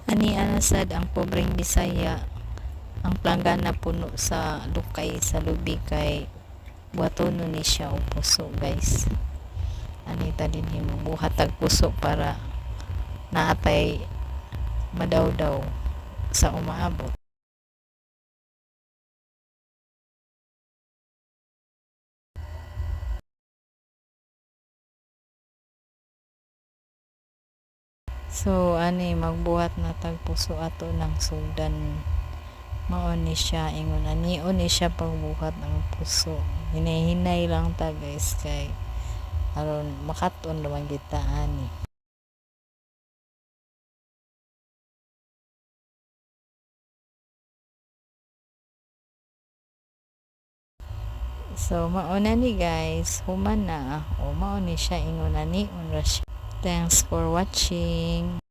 Ani anasad ang pobreng Bisaya ang planggana puno sa lukay sa lubi kay buhatonon ni siya og puso guys. Ani ta din himo buhatag puso para naatay madawdaw sa umaabot. So ani magbuhat na tag puso ato ng sugdan. Mao ni siya ingon anion ni siya pagbuhat ng puso. Hinay-hinay lang ta guys kay aron makaton naman kita ani. So mao na ni guys, human na o mao ni siya ingon ani unra siya. Thanks for watching.